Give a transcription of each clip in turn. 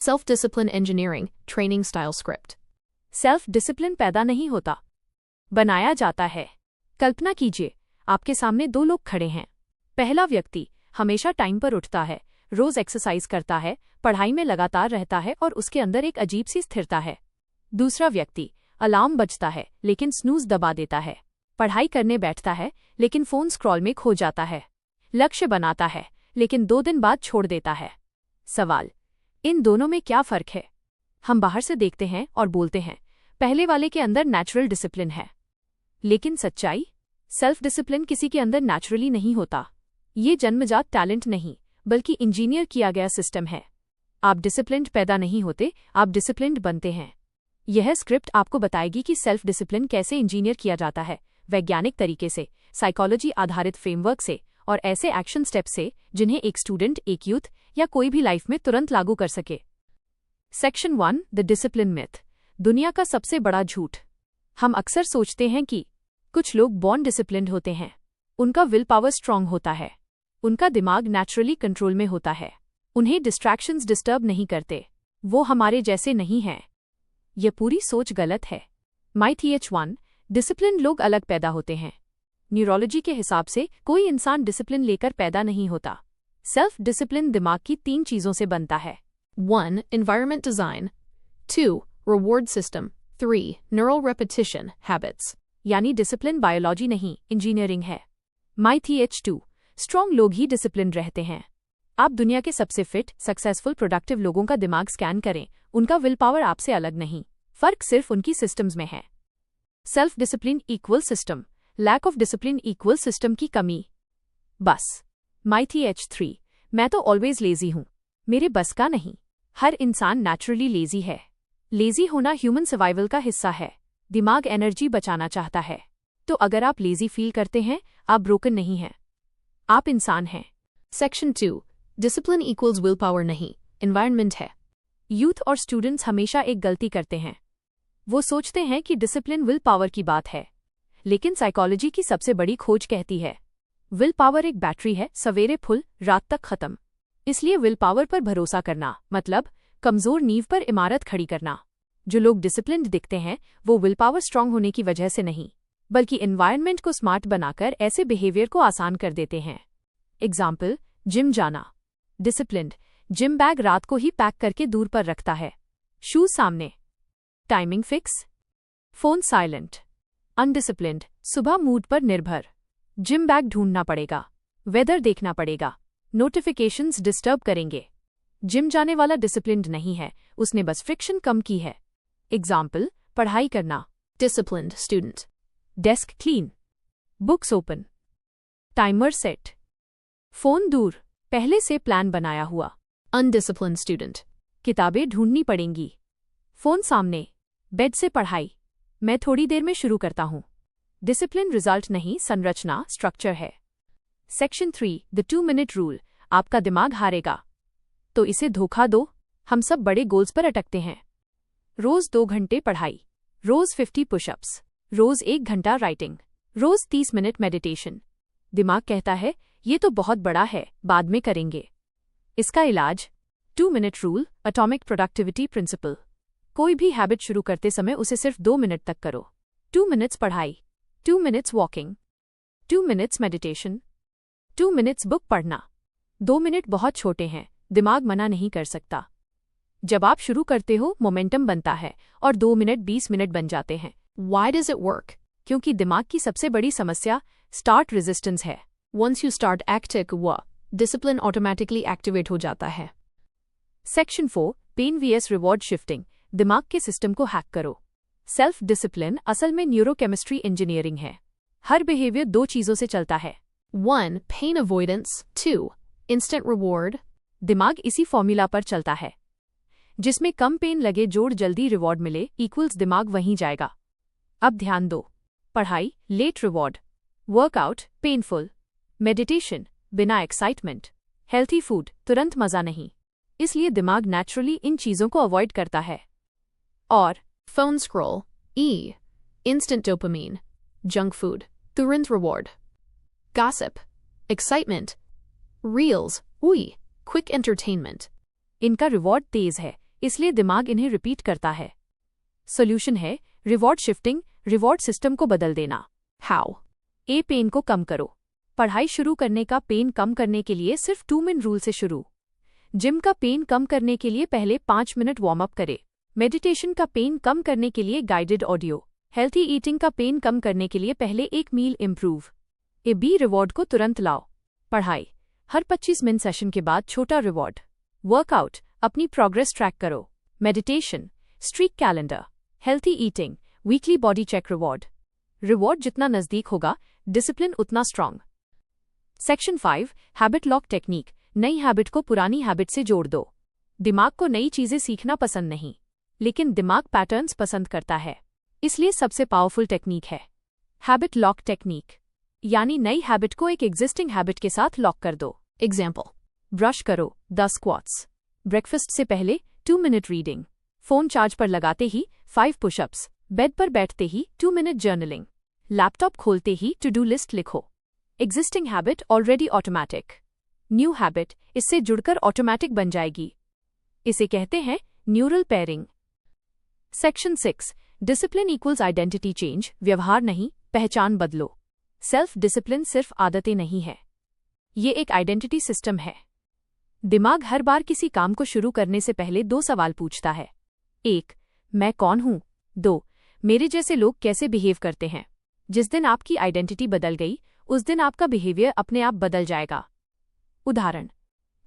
Self-discipline engineering training style script. Self discipline पैदा नहीं होता, बनाया जाता है। कल्पना कीजिए, आपके सामने दो लोग खड़े हैं। पहला व्यक्ति हमेशा टाइम पर उठता है, रोज एक्सरसाइज करता है, पढ़ाई में लगातार रहता है और उसके अंदर एक अजीब सी स्थिरता है। दूसरा व्यक्ति अलार्म बजता है लेकिन स्नूज दबा देता है, पढ़ाई करने बैठता है लेकिन फोन स्क्रॉल में खो जाता है, लक्ष्य बनाता है लेकिन 2 दिन बाद छोड़ देता है। सवाल, इन दोनों में क्या फर्क है? हम बाहर से देखते हैं और बोलते हैं पहले वाले के अंदर नेचुरल डिसिप्लिन है, लेकिन सच्चाई? सेल्फ डिसिप्लिन किसी के अंदर नेचुरली नहीं होता। ये जन्मजात टैलेंट नहीं बल्कि इंजीनियर किया गया सिस्टम है। आप डिसिप्लिन्ड पैदा नहीं होते, आप डिसिप्लिन्ड बनते हैं। यह स्क्रिप्ट आपको बताएगी कि सेल्फ डिसिप्लिन कैसे इंजीनियर किया जाता है, वैज्ञानिक तरीके से, साइकोलॉजी आधारित फ्रेमवर्क से और ऐसे एक्शन स्टेप से जिन्हें एक स्टूडेंट, एक यूथ या कोई भी लाइफ में तुरंत लागू कर सके। Section 1, the discipline myth. दुनिया का सबसे बड़ा झूठ। हम अक्सर सोचते हैं कि कुछ लोग बॉर्न डिसिप्लिन्ड होते हैं, उनका विल पावर स्ट्रांग होता है, उनका दिमाग नेचुरली कंट्रोल में होता है, उन्हें डिस्ट्रैक्शंस डिस्टर्ब नहीं करते, वो हमारे जैसे नहीं हैं। यह पूरी सोच गलत है। माइथ 1, डिसिप्लिन लोग अलग पैदा होते हैं। न्यूरोलॉजी के हिसाब से कोई इंसान डिसिप्लिन लेकर पैदा नहीं होता। सेल्फ डिसिप्लिन दिमाग की 3 चीजों से बनता है। 1. Environment design. 2. Reward system. 3. Neural repetition habits. यानी डिसिप्लिन बायोलॉजी नहीं, इंजीनियरिंग है। माइथ 2, स्ट्रॉन्ग लोग ही डिसिप्लिन रहते हैं। आप दुनिया के सबसे फिट, सक्सेसफुल, प्रोडक्टिव लोगों का दिमाग स्कैन करें, उनका विल पावर आपसे अलग नहीं, फर्क सिर्फ उनकी सिस्टम्स में है। Self discipline equal system, lack of discipline equal system की कमी। बस। माइथ 3, मैं तो ऑलवेज लेजी हूं, मेरे बस का नहीं। हर इंसान नेचुरली लेजी है। लेजी होना ह्यूमन सर्वाइवल का हिस्सा है। दिमाग एनर्जी बचाना चाहता है। तो अगर आप लेजी फील करते हैं, आप ब्रोकन नहीं हैं, आप इंसान हैं। Section 2, discipline equals will power नहीं, एनवायरनमेंट है। यूथ और स्टूडेंट्स हमेशा एक गलती करते हैं। वो सोचते हैं कि डिसिप्लिन विल पावर की बात है, लेकिन साइकोलॉजी की सबसे बड़ी खोज कहती है विल पावर एक बैटरी है, सवेरे फुल, रात तक खत्म। इसलिए विल पावर पर भरोसा करना मतलब कमजोर नींव पर इमारत खड़ी करना। जो लोग डिसिप्लिन्ड दिखते हैं वो विल पावर स्ट्रांग होने की वजह से नहीं, बल्कि एनवायरनमेंट को स्मार्ट बनाकर ऐसे बिहेवियर को आसान कर देते हैं। एग्जाम्पल, जिम जाना। डिसिप्लिन्ड जिम बैग रात को ही पैक करके दूर पर रखता है, शूज सामने, timing fix, phone silent. Undisciplined सुबह मूड पर निर्भर, जिम बैग ढूंढना पड़ेगा, वेदर देखना पड़ेगा, नोटिफिकेशंस डिस्टर्ब करेंगे। जिम जाने वाला डिसिप्लिन्ड नहीं है, उसने बस फ्रिक्शन कम की है। एग्जाम्पल, पढ़ाई करना। Disciplined student, desk clean, books open, timer set, phone दूर, पहले से प्लान बनाया हुआ। अनडिसिप्लिन्ड स्टूडेंट, किताबें ढूंढनी पड़ेंगी, फोन सामने, बेड से पढ़ाई, मैं थोड़ी देर में शुरू करता हूं। डिसिप्लिन रिजल्ट नहीं, संरचना, स्ट्रक्चर है। सेक्शन 3, द 2-मिनट रूल। आपका दिमाग हारेगा तो इसे धोखा दो। हम सब बड़े गोल्स पर अटकते हैं। रोज 2 घंटे पढ़ाई, रोज 50 पुशअप्स, रोज 1 घंटा राइटिंग, रोज 30 मिनट मेडिटेशन। दिमाग कहता है ये तो बहुत बड़ा है, बाद में करेंगे। इसका इलाज 2-मिनट रूल, एटॉमिक प्रोडक्टिविटी प्रिंसिपल। कोई भी हैबिट शुरू करते समय उसे सिर्फ 2 मिनट तक करो। 2 मिनट्स पढ़ाई, 2 minutes walking, 2 minutes meditation, 2 minutes book पढ़ना। 2 मिनट बहुत छोटे हैं, दिमाग मना नहीं कर सकता। जब आप शुरू करते हो मोमेंटम बनता है और 2 मिनट 20 मिनट बन जाते हैं। Why does it work? क्योंकि दिमाग की सबसे बड़ी समस्या स्टार्ट रेजिस्टेंस है। Once you start acting, discipline automatically activate हो जाता है। Section 4, pain vs reward shifting. दिमाग के सिस्टम को हैक करो। सेल्फ डिसिप्लिन असल में न्यूरोकेमिस्ट्री इंजीनियरिंग है। हर बिहेवियर 2 चीजों से चलता है। 1. Pain avoidance. 2. Instant reward. दिमाग इसी फॉर्मूला पर चलता है, जिसमें कम पेन लगे, जोड़ जल्दी रिवॉर्ड मिले, इक्वल्स दिमाग वहीं जाएगा। अब ध्यान दो, पढ़ाई late reward, workout painful, meditation बिना एक्साइटमेंट, हेल्थी फूड तुरंत मजा नहीं। इसलिए दिमाग नेचुरली इन चीजों को अवॉइड करता है। और phone scroll, instant dopamine, junk food, तुरंत reward, gossip, excitement, reels, quick entertainment। इनका रिवॉर्ड तेज है, इसलिए दिमाग इन्हें रिपीट करता है। सॉल्यूशन है रिवॉर्ड शिफ्टिंग, रिवॉर्ड सिस्टम को बदल देना। How? ए, पेन को कम करो। पढ़ाई शुरू करने का पेन कम करने के लिए सिर्फ 2 मिनट रूल से शुरू। जिम का पेन कम करने के लिए पहले 5 मिनट वार्म अप करे। मेडिटेशन का पेन कम करने के लिए गाइडेड ऑडियो। हेल्थी ईटिंग का पेन कम करने के लिए पहले एक मील इम्प्रूव। ए, बी, रिवॉर्ड को तुरंत लाओ। पढ़ाई हर 25 मिनट सेशन के बाद छोटा रिवॉर्ड। वर्कआउट अपनी प्रोग्रेस ट्रैक करो। Meditation streak calendar. Healthy eating weekly body check reward. Reward जितना नजदीक होगा डिसिप्लिन उतना strong. Section 5 habit lock technique. नई हैबिट को पुरानी हैबिट से जोड़ दो। दिमाग को नई चीजें सीखना पसंद नहीं, लेकिन दिमाग पैटर्न्स पसंद करता है। इसलिए सबसे पावरफुल टेक्निक है हैबिट लॉक टेक्निक, यानी नई हैबिट को एक एग्जिस्टिंग हैबिट के साथ लॉक कर दो। Example. ब्रश करो 10 स्क्वाट्स। ब्रेकफास्ट से पहले 2 मिनट रीडिंग। फोन चार्ज पर लगाते ही 5 पुशअप्स। बेड पर बैठते ही 2 मिनट जर्नलिंग। लैपटॉप खोलते ही टू डू लिस्ट लिखो। Existing habit already automatic. New habit इससे जुड़कर ऑटोमैटिक बन जाएगी। इसे कहते हैं neural pairing. Section 6 discipline equals identity change. व्यवहार नहीं, पहचान बदलो। सेल्फ डिसिप्लिन सिर्फ आदतें नहीं है, ये एक आइडेंटिटी सिस्टम है। दिमाग हर बार किसी काम को शुरू करने से पहले 2 सवाल पूछता है। 1, मैं कौन हूं? 2, मेरे जैसे लोग कैसे बिहेव करते हैं? जिस दिन आपकी आइडेंटिटी बदल गई, उस दिन आपका बिहेवियर अपने आप बदल जाएगा। उदाहरण,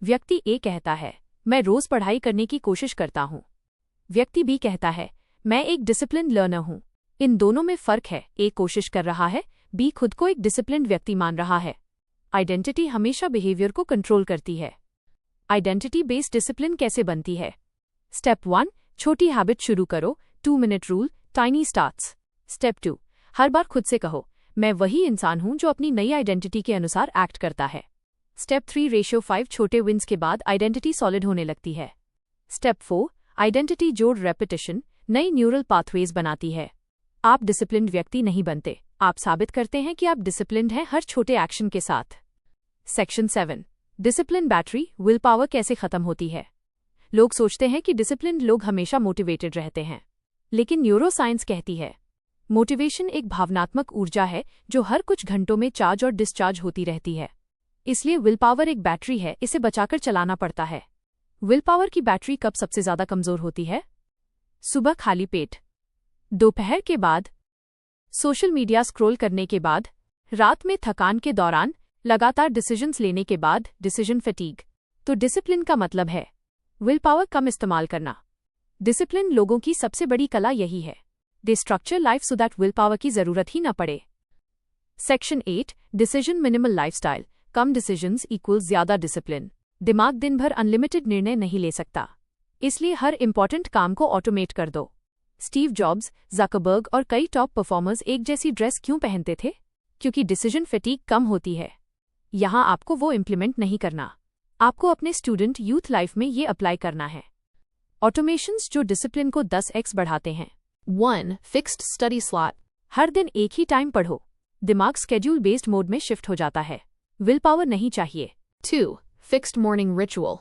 व्यक्ति ए कहता है, मैं रोज पढ़ाई करने की कोशिश करता हूं। व्यक्ति बी कहता है, मैं एक डिसिप्लिन लर्नर हूं। इन दोनों में फर्क है, ए कोशिश कर रहा है, बी खुद को एक डिसिप्लिन व्यक्ति मान रहा है। आइडेंटिटी हमेशा बिहेवियर को कंट्रोल करती है। आइडेंटिटी बेस्ड डिसिप्लिन कैसे बनती है? स्टेप 1 छोटी हैबिट शुरू करो। 2 minute rule, tiny starts. Step 2 हर बार खुद से कहो, मैं वही इंसान हूं जो अपनी नई आइडेंटिटी के अनुसार एक्ट करता है। स्टेप 3 रेशियो 5 छोटे विन्स के बाद आइडेंटिटी सॉलिड होने लगती है। स्टेप 4 आइडेंटिटी जोड़ रेपिटेशन नई न्यूरल पाथवेज बनाती है। आप डिसिप्लिन्ड व्यक्ति नहीं बनते, आप साबित करते हैं कि आप डिसिप्लिन्ड हैं हर छोटे एक्शन के साथ। Section 7 discipline battery will power कैसे खत्म होती है? लोग सोचते हैं कि डिसिप्लिन्ड लोग हमेशा मोटिवेटेड रहते हैं, लेकिन न्यूरोसाइंस कहती है मोटिवेशन एक भावनात्मक ऊर्जा है जो हर कुछ घंटों में चार्ज और डिस्चार्ज होती रहती है। इसलिए विल पावर एक बैटरी है, इसे बचाकर चलाना पड़ता है। विल पावर की बैटरी कब सबसे ज्यादा कमजोर होती है? सुबह खाली पेट, दोपहर के बाद, सोशल मीडिया स्क्रॉल करने के बाद, रात में थकान के दौरान, लगातार डिसीजंस लेने के बाद, डिसीजन फटीग। तो डिसिप्लिन का मतलब है विल पावर कम इस्तेमाल करना। डिसिप्लिन लोगों की सबसे बड़ी कला यही है, दे structure life so that will power की जरूरत ही न पड़े। Section 8 decision minimal lifestyle. कम डिसीजंस इक्वल्स ज्यादा डिसिप्लिन। दिमाग दिन भर अनलिमिटेड निर्णय नहीं ले सकता, इसलिए हर इंपॉर्टेंट काम को ऑटोमेट कर दो। स्टीव जॉब्स, ज़करबर्ग और कई टॉप परफॉर्मर्स एक जैसी ड्रेस क्यों पहनते थे? क्योंकि डिसीजन फटीग कम होती है। यहां आपको वो इम्प्लीमेंट नहीं करना, आपको अपने स्टूडेंट यूथ लाइफ में ये अप्लाई करना है। ऑटोमेशंस जो डिसिप्लिन को 10x बढ़ाते हैं। 1 fixed study slot. हर दिन एक ही टाइम पढ़ो, दिमाग स्केड्यूल बेस्ड मोड में शिफ्ट हो जाता है। विल पावर नहीं चाहिए। 2 fixed morning ritual.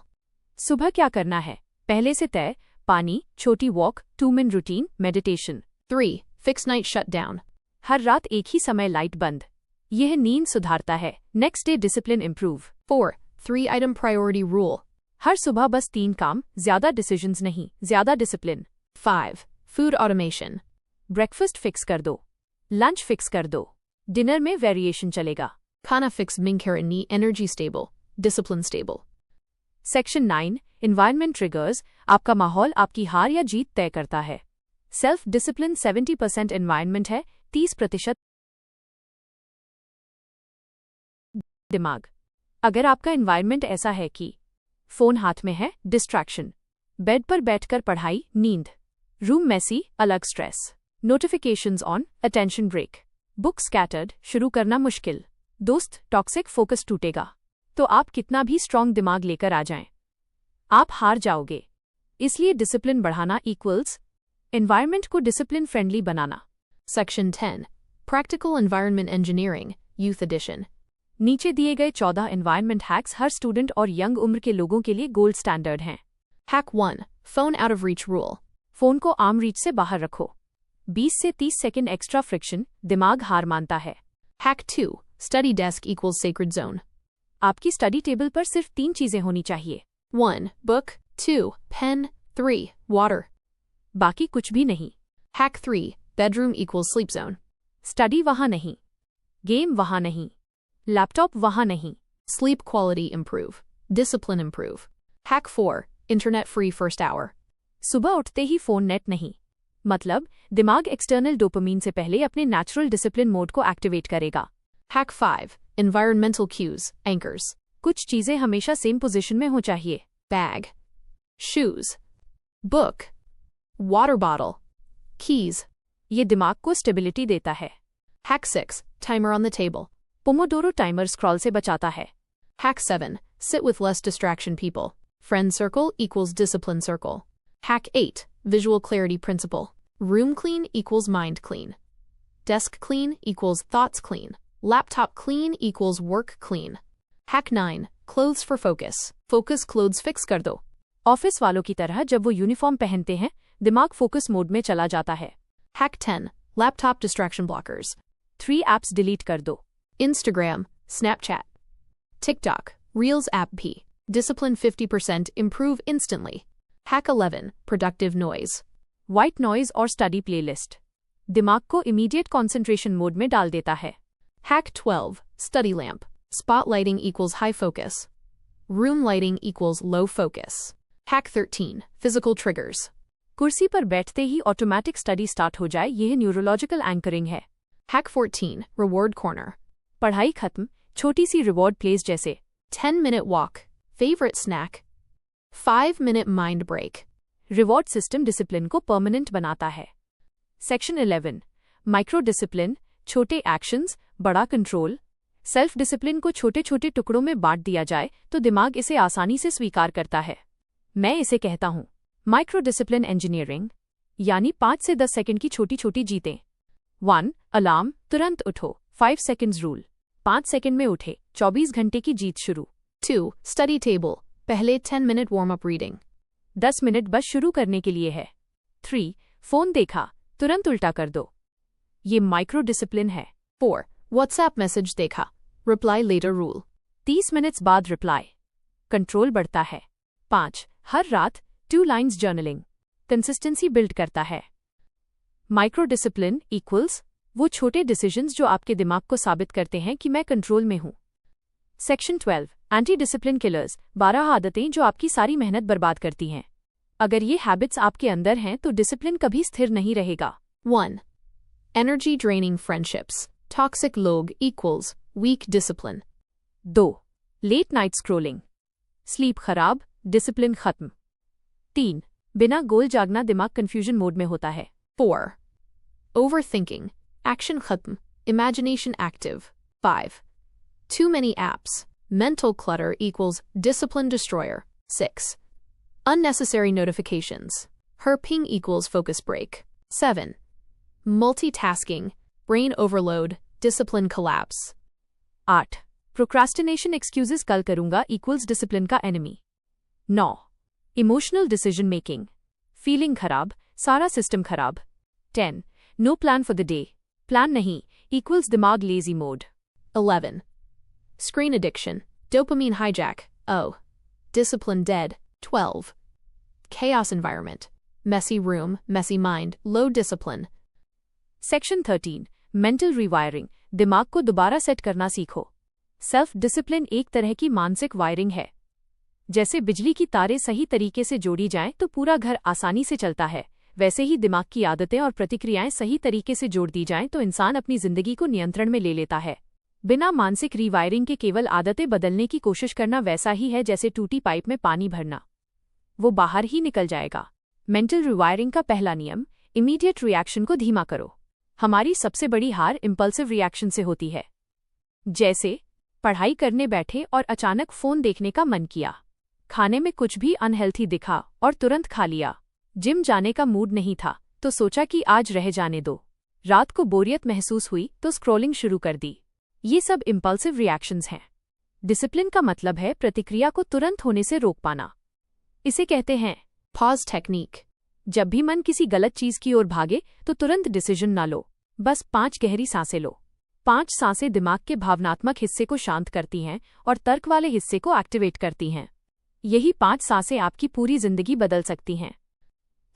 सुबह क्या करना है पहले से तय, पानी, छोटी walk, 2 minute routine, meditation. 3 fixed night shutdown. हर रात एक ही समय लाइट बंद, यह नींद सुधारता है। Next day discipline improve. 4 3 item priority rule. हर सुबह बस 3 काम, ज्यादा डिसीजंस नहीं, ज्यादा discipline. 5 food automation. Breakfast fix कर दो, लंच फिक्स कर दो, डिनर में वेरिएशन चलेगा। Kana fix minkara ni energy stable, discipline stable. Section 9 environment triggers. आपका माहौल आपकी हार या जीत तय करता है। सेल्फ डिसिप्लिन 70% एनवायरनमेंट है, 30% दिमाग। अगर आपका एनवायरनमेंट ऐसा है कि फोन हाथ में है, डिस्ट्रैक्शन, बेड पर बैठकर पढ़ाई, नींद, रूम मैसी, अलग stress, notifications on, attention break, book scattered, शुरू करना मुश्किल, दोस्त टॉक्सिक, फोकस टूटेगा, तो आप कितना भी स्ट्रांग दिमाग लेकर आ जाएं, आप हार जाओगे। इसलिए डिसिप्लिन बढ़ाना इक्वल्स एनवायरनमेंट को डिसिप्लिन फ्रेंडली बनाना। Section 10 Practical Environment Engineering, Youth Edition. नीचे दिए गए 14 एनवायरनमेंट हैक्स हर स्टूडेंट और यंग उम्र के लोगों के लिए गोल्ड स्टैंडर्ड हैं। Hack 1 phone out of reach rule. Phone को आर्म रीच से बाहर रखो। 20 से 30 सेकंड एक्स्ट्रा फ्रिक्शन, दिमाग हार मानता है। Hack 2. Study desk equals sacred zone. आपकी स्टडी टेबल पर सिर्फ 3 चीजें होनी चाहिए। 1. Book. 2. Pen. 3. Water. बाकी कुछ भी नहीं। Hack 3. Bedroom equals sleep zone. Study वहां नहीं, गेम वहां नहीं, लैपटॉप वहां नहीं। Sleep quality improve. Discipline improve. Hack 4. Internet free first hour. सुबह उठते ही फोन नेट नहीं, मतलब दिमाग एक्सटर्नल डोपामीन से पहले अपने नेचुरल डिसिप्लिन मोड को एक्टिवेट करेगा। Hack 5. Environmental cues. Anchors. कुछ चीजें हमेशा सेम पोजीशन में हो चाहिए। Bag. Shoes. Book. Water bottle. Keys. ये दिमाग को स्टेबिलिटी देता है। Hack 6. Timer on the table. Pomodoro timer scroll से बचाता है। Hack 7. Sit with less distraction people. Friend circle equals discipline circle. Hack 8. Visual clarity principle. Room clean equals mind clean. Desk clean equals thoughts clean. Laptop clean equals work clean. Hack 9. Clothes for focus. Focus clothes fix कर दो। Office वालों की तरह जब वो uniform पहनते हैं, दिमाग फोकस मोड में चला जाता है। Hack 10. Laptop distraction blockers. 3 apps delete कर दो। Instagram, Snapchat, TikTok, Reels app P. Discipline 50% improve instantly. Hack 11. Productive noise. White noise और स्टडी प्लेलिस्ट दिमाग को इमीडिएट कॉन्सेंट्रेशन मोड में डाल देता है। Hack 12. Study lamp. Spotlighting equals high focus. Room lighting equals low focus. Hack 13. Physical triggers. कुर्सी पर बैठते ही ऑटोमेटिक स्टडी स्टार्ट हो जाए, यह न्यूरोलॉजिकल एंकरिंग है। Hack 14. Reward corner. पढ़ाई खत्म, छोटी सी रिवॉर्ड प्लेस जैसे 10-minute walk. Favorite snack. 5-minute mind break. Reward system discipline को परमानेंट बनाता है। सेक्शन 11 माइक्रो डिसिप्लिन, छोटे एक्शंस बड़ा कंट्रोल। सेल्फ डिसिप्लिन को छोटे छोटे टुकड़ों में बांट दिया जाए तो दिमाग इसे आसानी से स्वीकार करता है। मैं इसे कहता हूं माइक्रो डिसिप्लिन इंजीनियरिंग, यानी 5 से 10 सेकंड की छोटी छोटी जीतें। 1. अलार्म, तुरंत उठो, 5 सेकंड्स रूल। 5 सेकंड में उठे, 24 घंटे की जीत शुरू। 2. Study table. पहले 10-minute warm-up reading. 10 मिनट बस शुरू करने के लिए है। 3. फोन देखा, तुरंत उल्टा कर दो। ये माइक्रो डिसिप्लिन है। 4. WhatsApp message देखा. Reply later rule. 30 मिनट्स बाद रिप्लाई, कंट्रोल बढ़ता है। 5. हर रात 2 लाइन्स जर्नलिंग, कंसिस्टेंसी बिल्ड करता है। माइक्रो डिसिप्लिन इक्वल्स वो छोटे डिसीजंस जो आपके दिमाग को साबित करते हैं कि मैं कंट्रोल में हूं। सेक्शन 12 एंटी डिसिप्लिन किलर्स, 12 आदतें जो आपकी सारी मेहनत बर्बाद करती हैं। अगर ये हैबिट्स आपके अंदर हैं तो डिसिप्लिन कभी स्थिर नहीं रहेगा। 1. Energy draining friendships. Toxic log equals weak discipline. 2. Late night scrolling, sleep खराब, डिसिप्लिन खत्म। 3. बिना गोल जागना, दिमाग कंफ्यूजन मोड में होता है। 4. Overthinking. Action khatm. Imagination active. 5. Too many apps. Mental clutter equals discipline destroyer. 6. Unnecessary notifications. Herping equals focus break. 7. Multitasking. Brain overload. Discipline collapse. 8. Procrastination excuses कल करूंगा इक्वल्स डिसिप्लिन का enemy. 9. Emotional decision making, feeling खराब, सारा system खराब। 10. No plan for the day, plan नहीं equals दिमाग lazy mode. 11. Screen addiction. Dopamine hijack. Oh. Discipline dead. 12. Chaos environment. Messy room, messy mind, low discipline. Section 13 mental rewiring, दिमाग को दोबारा set करना सीखो। सेल्फ डिसिप्लिन एक तरह की मानसिक वायरिंग है। जैसे बिजली की तारें सही तरीके से जोड़ी जाएं तो पूरा घर आसानी से चलता है, वैसे ही दिमाग की आदतें और प्रतिक्रियाएं सही तरीके से जोड़ दी जाएं तो इंसान अपनी जिंदगी को नियंत्रण में ले लेता है। बिना मानसिक रिवायरिंग के केवल आदतें बदलने की कोशिश करना वैसा ही है जैसे टूटी पाइप में पानी भरना, वो बाहर ही निकल जाएगा। मेंटल रिवायरिंग का पहला नियम, इमीडिएट रिएक्शन को धीमा करो। हमारी सबसे बड़ी हार इम्पल्सिव रिएक्शन से होती है। जैसे पढ़ाई करने बैठे और अचानक फोन देखने का मन किया, खाने में कुछ भी अनहेल्थी दिखा और तुरंत खा लिया, जिम जाने का मूड नहीं था तो सोचा कि आज रह जाने दो, रात को बोरियत महसूस हुई तो स्क्रॉलिंग शुरू कर दी। ये सब इम्पल्सिव रिएक्शंस हैं। डिसिप्लिन का मतलब है प्रतिक्रिया को तुरंत होने से रोक पाना। इसे कहते हैं Pause technique. जब भी मन किसी गलत चीज की ओर भागे तो तुरंत डिसीजन ना लो, बस 5 गहरी सांसें लो। 5 सांसें दिमाग के भावनात्मक हिस्से को शांत करती हैं और तर्क वाले हिस्से को एक्टिवेट करती हैं। यही 5 सांसें आपकी पूरी जिंदगी बदल सकती हैं।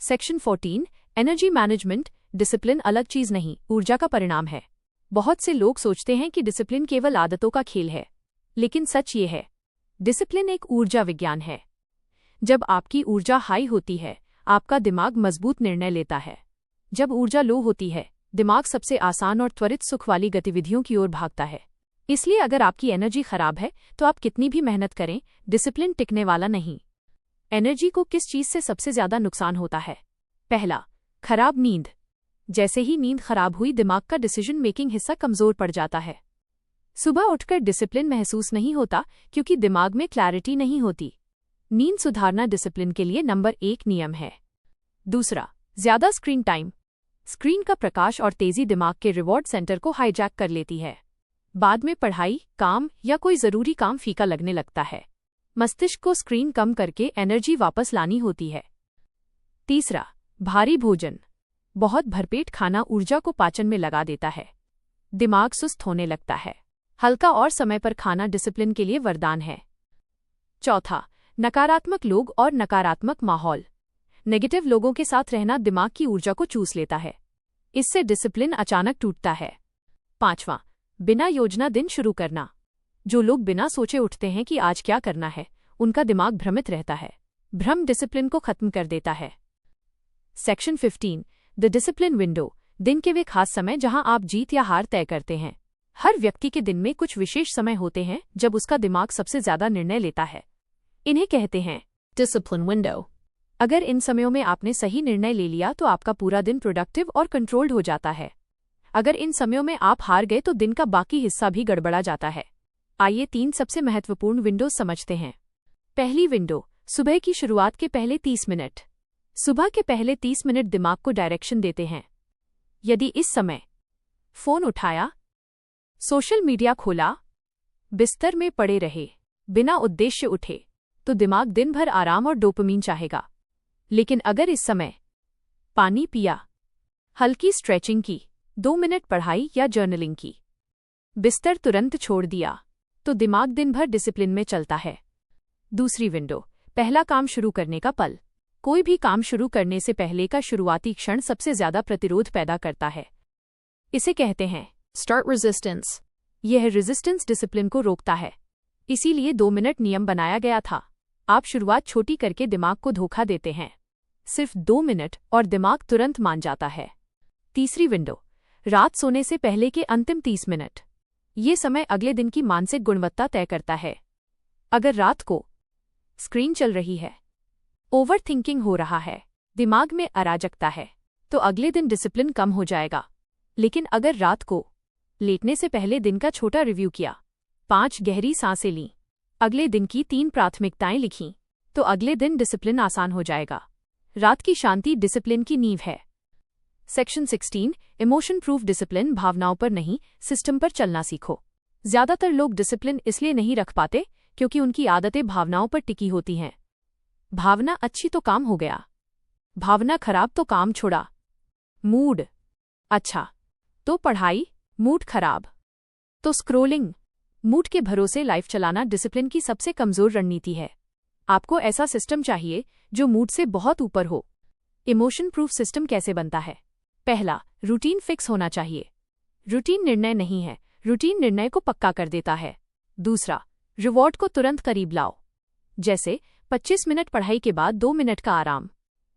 Section 14, energy management. डिसिप्लिन अलग चीज नहीं, ऊर्जा का परिणाम है। बहुत से लोग सोचते हैं कि डिसिप्लिन केवल आदतों का खेल है, लेकिन सच ये है, डिसिप्लिन एक ऊर्जा विज्ञान है। जब आपकी ऊर्जा हाई होती है, आपका दिमाग मजबूत निर्णय लेता है। जब ऊर्जा लो होती है, दिमाग सबसे आसान और त्वरित सुख वाली गतिविधियों की ओर भागता है। इसलिए अगर आपकी एनर्जी खराब है तो आप कितनी भी मेहनत करें, डिसिप्लिन टिकने वाला नहीं। एनर्जी को किस चीज से सबसे ज्यादा नुकसान होता है? पहला, खराब नींद। जैसे ही नींद खराब हुई, दिमाग का डिसीजन मेकिंग हिस्सा कमजोर पड़ जाता है। सुबह उठकर डिसिप्लिन महसूस नहीं होता क्योंकि दिमाग में क्लैरिटी नहीं होती। नींद सुधारना डिसिप्लिन के लिए नंबर 1 नियम है। दूसरा, ज्यादा स्क्रीन टाइम। स्क्रीन का प्रकाश और तेजी दिमाग के रिवॉर्ड सेंटर को हाईजैक कर लेती है। बाद में पढ़ाई, काम या कोई जरूरी काम फीका लगने लगता है। मस्तिष्क को स्क्रीन कम करके एनर्जी वापस लानी होती है। तीसरा, भारी भोजन। बहुत भरपेट खाना ऊर्जा को पाचन में लगा देता है। दिमाग सुस्त होने लगता है। हल्का और समय पर खाना डिसिप्लिन के लिए वरदान है। चौथा, नकारात्मक लोग और नकारात्मक माहौल। नेगेटिव लोगों के साथ रहना दिमाग की ऊर्जा को चूस लेता है। इससे डिसिप्लिन अचानक टूटता है। पांचवां, बिना योजना दिन शुरू करना। जो लोग बिना सोचे उठते हैं कि आज क्या करना है, उनका दिमाग भ्रमित रहता है। भ्रम डिसिप्लिन को खत्म कर देता है। Section 15, the discipline window. दिन के वे खास समय जहां आप जीत या हार तय करते हैं। हर व्यक्ति के दिन में कुछ विशेष समय होते हैं जब उसका दिमाग सबसे ज्यादा निर्णय लेता है। इन्हें कहते हैं Discipline window. अगर इन समयों में आपने सही निर्णय ले लिया तो आपका पूरा दिन प्रोडक्टिव और कंट्रोल्ड हो जाता है। अगर इन समयों में आप हार गए तो दिन का बाकी हिस्सा भी गड़बड़ा जाता है। आइए 3 सबसे महत्वपूर्ण विंडोज समझते हैं। पहली विंडो, सुबह की शुरुआत के पहले 30 मिनट। सुबह के पहले 30 मिनट दिमाग को डायरेक्शन देते हैं। यदि इस समय फोन उठाया, सोशल मीडिया खोला, बिस्तर में पड़े रहे, बिना उद्देश्य उठे, तो दिमाग दिन भर आराम और डोपामीन चाहेगा। लेकिन अगर इस समय पानी पिया, हल्की स्ट्रेचिंग की, 2 मिनट पढ़ाई या जर्नलिंग की, बिस्तर तुरंत छोड़ दिया, तो दिमाग दिन भर डिसिप्लिन में चलता है। दूसरी विंडो, पहला काम शुरू करने का पल। कोई भी काम शुरू करने से पहले का शुरुआती क्षण सबसे ज्यादा प्रतिरोध पैदा करता है। इसे कहते हैं Start resistance. यह रेजिस्टेंस डिसिप्लिन को रोकता है। इसीलिए 2 मिनट नियम बनाया गया था। आप शुरुआत छोटी करके दिमाग को धोखा देते हैं। सिर्फ 2 मिनट और दिमाग तुरंत मान जाता है। तीसरी विंडो, रात सोने से पहले के अंतिम 30 मिनट। ये समय अगले दिन की मानसिक गुणवत्ता तय करता है। अगर रात को स्क्रीन चल रही है, ओवर थिंकिंग हो रहा है, दिमाग में अराजकता है, तो अगले दिन डिसिप्लिन कम हो जाएगा। लेकिन अगर रात को लेटने से पहले दिन का छोटा रिव्यू किया, 5 गहरी सांसें लीं, अगले दिन की 3 प्राथमिकताएं लिखीं, तो अगले दिन डिसिप्लिन आसान हो जाएगा। रात की शांति डिसिप्लिन की नींव है। Section 16, emotion proof discipline. भावनाओं पर नहीं, सिस्टम पर चलना सीखो। ज्यादातर लोग डिसिप्लिन इसलिए नहीं रख पाते क्योंकि उनकी आदतें भावनाओं पर टिकी होती हैं। भावना अच्छी तो काम हो गया, भावना खराब तो काम छोड़ा। मूड अच्छा तो पढ़ाई, मूड खराब तो स्क्रोलिंग। मूड के भरोसे लाइफ चलाना डिसिप्लिन की सबसे कमजोर रणनीति है। आपको ऐसा सिस्टम चाहिए जो मूड से बहुत ऊपर हो। इमोशन प्रूफ सिस्टम कैसे बनता है? पहला, रूटीन फिक्स होना चाहिए। रूटीन निर्णय नहीं है, रूटीन निर्णय को पक्का कर देता है। दूसरा, रिवॉर्ड को तुरंत करीब लाओ। जैसे 25 मिनट पढ़ाई के बाद 2 मिनट का आराम।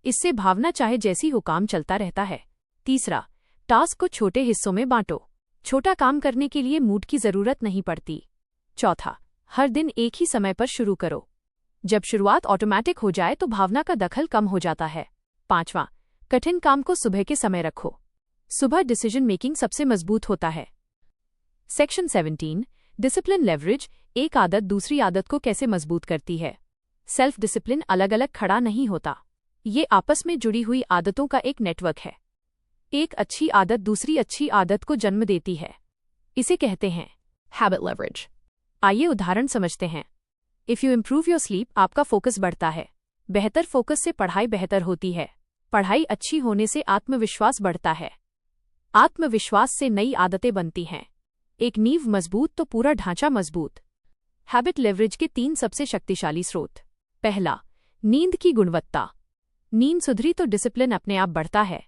इससे भावना चाहे जैसी हो काम चलता रहता है। तीसरा, टास्क को छोटे हिस्सों में बांटो। छोटा काम करने के लिए मूड की जरूरत नहीं पड़ती। चौथा, हर दिन एक ही समय पर शुरू करो। जब शुरुआत ऑटोमैटिक हो जाए तो भावना का दखल कम हो जाता है। पांचवां, कठिन काम को सुबह के समय रखो। सुबह डिसीजन मेकिंग सबसे मजबूत होता है। Section 17, discipline leverage. एक आदत दूसरी आदत को कैसे मजबूत करती है। सेल्फ डिसिप्लिन अलग अलग खड़ा नहीं होता, ये आपस में जुड़ी हुई आदतों का एक नेटवर्क है। एक अच्छी आदत दूसरी अच्छी आदत को जन्म देती है। इसे कहते हैं Habit leverage. आइए उदाहरण समझते हैं। If you improve your sleep, आपका फोकस बढ़ता है। बेहतर फोकस से पढ़ाई बेहतर होती है। पढ़ाई अच्छी होने से आत्मविश्वास बढ़ता है। आत्मविश्वास से नई आदतें बनती हैं। एक नींव मजबूत तो पूरा ढांचा मजबूत। हैबिट लेवरेज के 3 सबसे शक्तिशाली स्रोत। पहला, नींद की गुणवत्ता। नींद सुधरी तो डिसिप्लिन अपने आप बढ़ता है।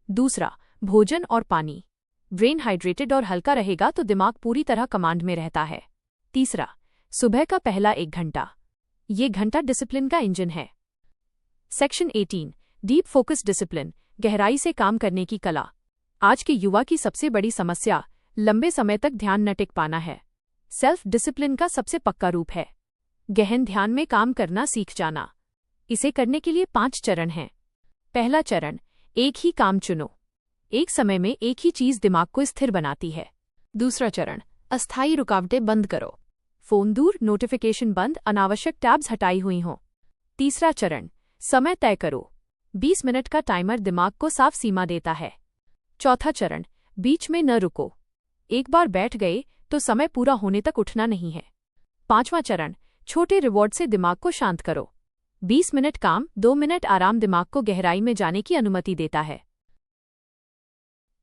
दूसरा, भोजन और पानी। ब्रेन हाइड्रेटेड और हल्का रहेगा तो दिमाग पूरी तरह कमांड में रहता है। तीसरा, सुबह का पहला 1 घंटा। ये घंटा डिसिप्लिन का इंजन है। सेक्शन 18, डीप फोकस डिसिप्लिन, गहराई से काम करने की कला। आज के युवा की सबसे बड़ी समस्या लंबे समय तक ध्यान न टिक पाना है। सेल्फ डिसिप्लिन का सबसे पक्का रूप है गहन ध्यान में काम करना सीख जाना। इसे करने के लिए 5 चरण हैं। पहला चरण, एक ही काम चुनो। एक समय में एक ही चीज दिमाग को स्थिर बनाती है। दूसरा चरण, अस्थायी रुकावटें बंद करो। फोन दूर, नोटिफिकेशन बंद, अनावश्यक टैब्स हटाई हुई हों। तीसरा चरण, समय तय करो। 20 मिनट का टाइमर दिमाग को साफ सीमा देता है। चौथा चरण, बीच में न रुको। एक बार बैठ गए तो समय पूरा होने तक उठना नहीं है। 5वां चरण, छोटे रिवॉर्ड से दिमाग को शांत करो। 20 मिनट काम, 2 मिनट आराम दिमाग को गहराई में जाने की अनुमति देता है।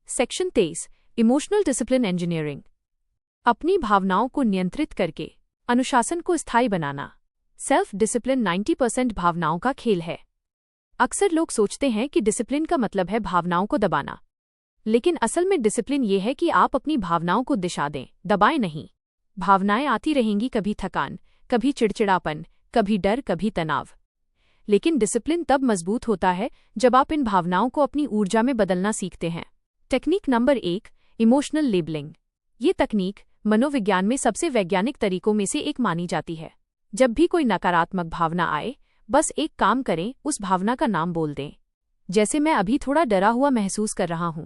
Section 23, emotional discipline engineering. अपनी भावनाओं को नियंत्रित करके अनुशासन को स्थायी बनाना। सेल्फ डिसिप्लिन 90% भावनाओं का खेल है। अक्सर लोग सोचते हैं कि डिसिप्लिन का मतलब है भावनाओं को दबाना, लेकिन असल में डिसिप्लिन ये है कि आप अपनी भावनाओं को दिशा दें, दबाएं नहीं। भावनाएं आती रहेंगी, कभी थकान, कभी चिड़चिड़ापन, कभी डर, कभी तनाव। लेकिन डिसिप्लिन तब मजबूत होता है जब आप इन भावनाओं को अपनी ऊर्जा में बदलना सीखते हैं। Technique number 1, emotional labelling. ये तकनीक मनोविज्ञान में सबसे वैज्ञानिक तरीकों में से एक मानी जाती है। जब भी कोई नकारात्मक भावना आए, बस एक काम करें, उस भावना का नाम बोल दें। जैसे मैं अभी थोड़ा डरा हुआ महसूस कर रहा हूं,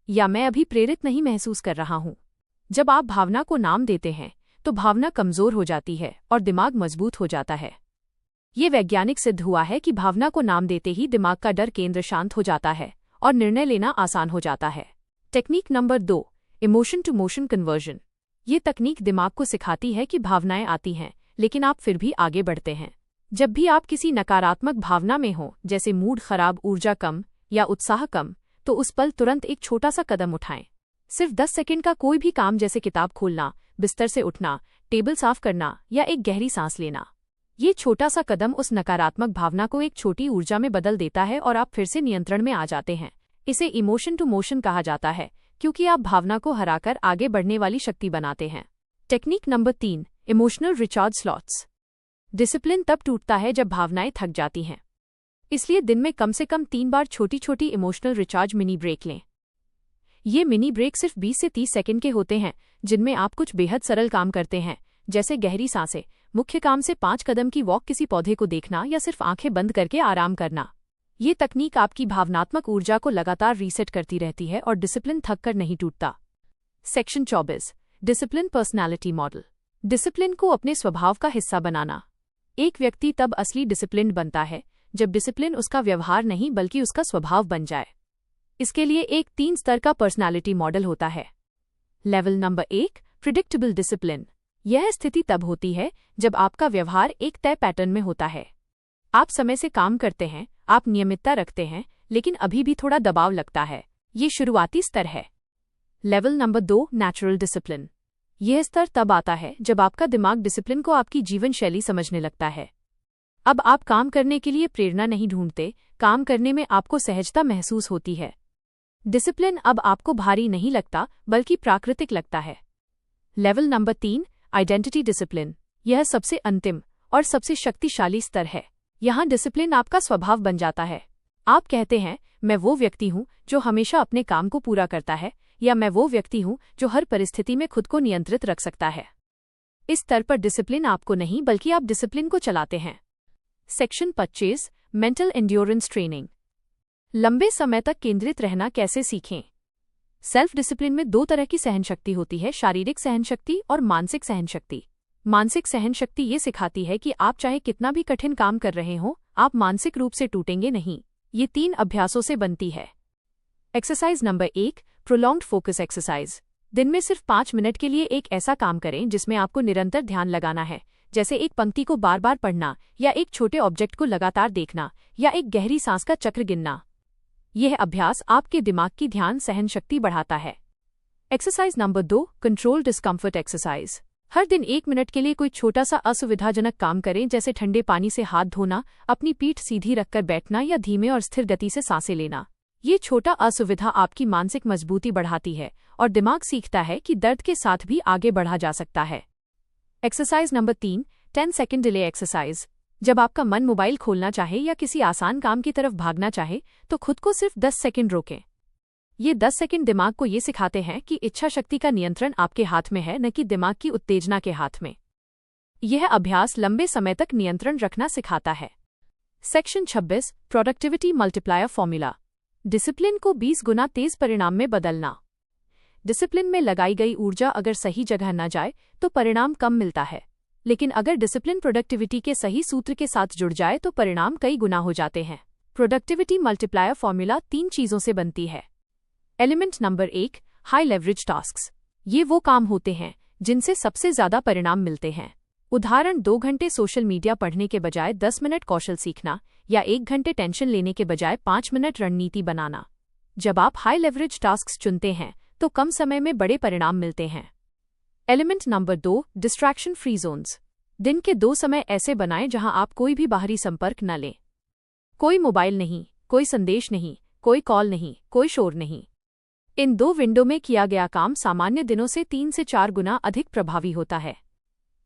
या मैं अभी प्रेरित नहीं महसूस कर रहा हूं। जब आप भावना को नाम देते हैं तो भावना कमजोर हो जाती है और दिमाग मजबूत हो जाता है। ये वैज्ञानिक सिद्ध हुआ है कि भावना को नाम देते ही दिमाग का डर केंद्र शांत हो जाता है और निर्णय लेना आसान हो जाता है। Technique number 2, emotion to motion conversion. ये तकनीक दिमाग को सिखाती है कि भावनाएं आती हैं, लेकिन आप फिर भी आगे बढ़ते हैं। जब भी आप किसी नकारात्मक भावना में हो, जैसे मूड खराब, ऊर्जा कम या उत्साह कम, तो उस पल तुरंत एक छोटा सा कदम उठाएं। सिर्फ 10 सेकंड का कोई भी काम, जैसे किताब खोलना, बिस्तर से उठना, टेबल साफ करना या एक गहरी सांस लेना। ये छोटा सा कदम उस नकारात्मक भावना को एक छोटी ऊर्जा में बदल देता है और आप फिर से नियंत्रण में आ जाते हैं। इसे इमोशन टू मोशन कहा जाता है, क्योंकि आप भावना को हराकर आगे बढ़ने वाली शक्ति बनाते हैं। Technique number 3, emotional recharge slots. Discipline तब टूटता है जब भावनाएं थक जाती हैं। इसलिए दिन में कम से कम 3 बार छोटी छोटी इमोशनल रिचार्ज मिनी ब्रेक लें। ये मिनी ब्रेक सिर्फ 20 से 30 सेकंड के होते हैं, जिनमें आप कुछ बेहद सरल काम करते हैं, जैसे गहरी सांसें, मुख्य काम से 5 कदम की वॉक, किसी पौधे को देखना या सिर्फ आंखें बंद करके आराम करना। ये तकनीक आपकी भावनात्मक ऊर्जा को लगातार रीसेट करती रहती है और डिसिप्लिन थक कर नहीं टूटता। Section 24, discipline personality model. Discipline को अपने स्वभाव का हिस्सा बनाना। एक व्यक्ति तब असली डिसिप्लिन्ड बनता है जब डिसिप्लिन उसका व्यवहार नहीं बल्कि उसका स्वभाव बन जाए। इसके लिए एक 3 स्तर का पर्सनालिटी मॉडल होता है। Level number 1, predictable discipline. यह स्थिति तब होती है जब आपका व्यवहार एक तय पैटर्न में होता है। आप समय से काम करते हैं, आप नियमितता रखते हैं, लेकिन अभी भी थोड़ा दबाव लगता है। ये शुरुआती स्तर है। Level number 2, natural discipline. यह स्तर तब आता है जब आपका दिमाग डिसिप्लिन को आपकी जीवन शैली समझने लगता है। अब आप काम करने के लिए प्रेरणा नहीं ढूंढते, काम करने में आपको सहजता महसूस होती है। डिसिप्लिन अब आपको भारी नहीं लगता बल्कि प्राकृतिक लगता है। Level number 3, identity discipline. यह सबसे अंतिम और सबसे शक्तिशाली स्तर है। यहाँ डिसिप्लिन आपका स्वभाव बन जाता है। आप कहते हैं, मैं वो व्यक्ति हूँ जो हमेशा अपने काम को पूरा करता है, या मैं वो व्यक्ति हूँ जो हर परिस्थिति में खुद को नियंत्रित रख सकता है। इस स्तर पर डिसिप्लिन आपको नहीं बल्कि आप डिसिप्लिन को चलाते हैं। Section 25, mental endurance training. लंबे समय तक केंद्रित रहना कैसे सीखें। सेल्फ डिसिप्लिन में 2 तरह की सहनशक्ति होती है, शारीरिक सहनशक्ति और मानसिक सहनशक्ति। मानसिक सहनशक्ति ये सिखाती है कि आप चाहे कितना भी कठिन काम कर रहे हो, आप मानसिक रूप से टूटेंगे नहीं। ये 3 अभ्यासों से बनती है। Exercise number 1, prolonged focus exercise. दिन में सिर्फ 5 मिनट के लिए एक ऐसा काम करें जिसमें आपको निरंतर ध्यान लगाना है, जैसे एक पंक्ति को बार बार पढ़ना या एक छोटे ऑब्जेक्ट को लगातार देखना या एक गहरी सांस का चक्र गिनना। यह अभ्यास आपके दिमाग की ध्यान सहन शक्ति बढ़ाता है। Exercise number 2, control discomfort exercise. हर दिन 1 मिनट के लिए कोई छोटा सा असुविधाजनक काम करें, जैसे ठंडे पानी से हाथ धोना, अपनी पीठ सीधी रखकर बैठना या धीमे और स्थिर गति से सांसें लेना। ये छोटा असुविधा आपकी मानसिक मजबूती बढ़ाती है और दिमाग सीखता है कि दर्द के साथ भी आगे बढ़ा जा सकता है। Exercise number 3, 10 second delay exercise. जब आपका मन मोबाइल खोलना चाहे या किसी आसान काम की तरफ भागना चाहे तो खुद को सिर्फ 10 सेकंड रोकें। ये 10 सेकंड दिमाग को ये सिखाते हैं कि इच्छा शक्ति का नियंत्रण आपके हाथ में है, न कि दिमाग की उत्तेजना के हाथ में। यह अभ्यास लंबे समय तक नियंत्रण रखना सिखाता है। Section 26, productivity multiplier formula. Discipline को 20 गुना तेज परिणाम में बदलना। डिसिप्लिन में लगाई गई ऊर्जा अगर सही जगह न जाए तो परिणाम कम मिलता है, लेकिन अगर डिसिप्लिन प्रोडक्टिविटी के सही सूत्र के साथ जुड़ जाए तो परिणाम कई गुना हो जाते हैं। प्रोडक्टिविटी मल्टीप्लायर फॉर्मूला 3 चीजों से बनती है। Element number 1, high leverage tasks. ये वो काम होते हैं जिनसे सबसे ज्यादा परिणाम मिलते हैं। उदाहरण 2 घंटे सोशल मीडिया पढ़ने के बजाय 10 मिनट कौशल सीखना या 1 घंटे टेंशन लेने के बजाय 5 मिनट रणनीति बनाना। जब आप हाई लेवरेज टास्क्स चुनते हैं तो कम समय में बड़े परिणाम मिलते हैं। Element number 2, distraction free zones. दिन के 2 समय ऐसे बनाएं जहां आप कोई भी बाहरी संपर्क न लें। कोई मोबाइल नहीं, कोई संदेश नहीं, कोई कॉल नहीं, कोई शोर नहीं। इन 2 विंडो में किया गया काम सामान्य दिनों से 3 से 4 गुना अधिक प्रभावी होता है।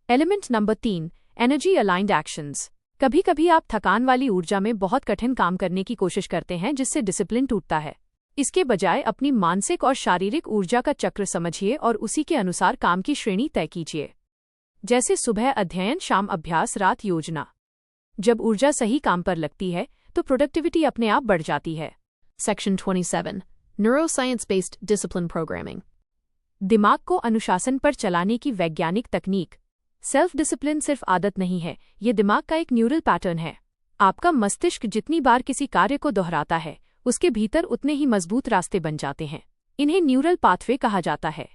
Element number 3, energy aligned actions. कभी कभी आप थकान वाली ऊर्जा में बहुत कठिन काम करने की कोशिश करते हैं जिससे डिसिप्लिन टूटता है। इसके बजाय अपनी मानसिक और शारीरिक ऊर्जा का चक्र समझिए और उसी के अनुसार काम की श्रेणी तय कीजिए। जैसे सुबह अध्ययन, शाम अभ्यास, रात योजना। जब ऊर्जा सही काम पर लगती है तो प्रोडक्टिविटी अपने आप बढ़ जाती है। Section 27, Neuroscience-based discipline programming. दिमाग को अनुशासन पर चलाने की वैज्ञानिक तकनीक। सेल्फ डिसिप्लिन सिर्फ आदत नहीं है, ये दिमाग का एक न्यूरल पैटर्न है। आपका मस्तिष्क जितनी बार किसी कार्य को दोहराता है उसके भीतर उतने ही मजबूत रास्ते बन जाते हैं। इन्हें न्यूरल पाथवे कहा जाता है।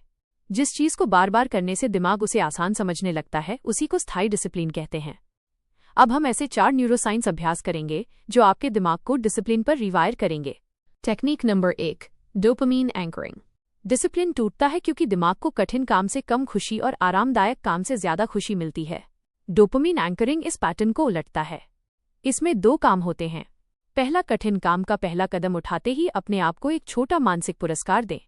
जिस चीज को बार बार करने से दिमाग उसे आसान समझने लगता है उसी को स्थायी डिसिप्लिन कहते हैं। अब हम ऐसे 4 न्यूरोसाइंस अभ्यास करेंगे जो आपके दिमाग को डिसिप्लिन पर रिवायर करेंगे। Technique number 1, dopamine anchoring. Discipline टूटता है क्योंकि दिमाग को कठिन काम से कम खुशी और आरामदायक काम से ज्यादा खुशी मिलती है। डोपामीन एंकरिंग इस पैटर्न को उलटता है। इसमें 2 काम होते हैं। पहला, कठिन काम का पहला कदम उठाते ही अपने आप को एक छोटा मानसिक पुरस्कार दें,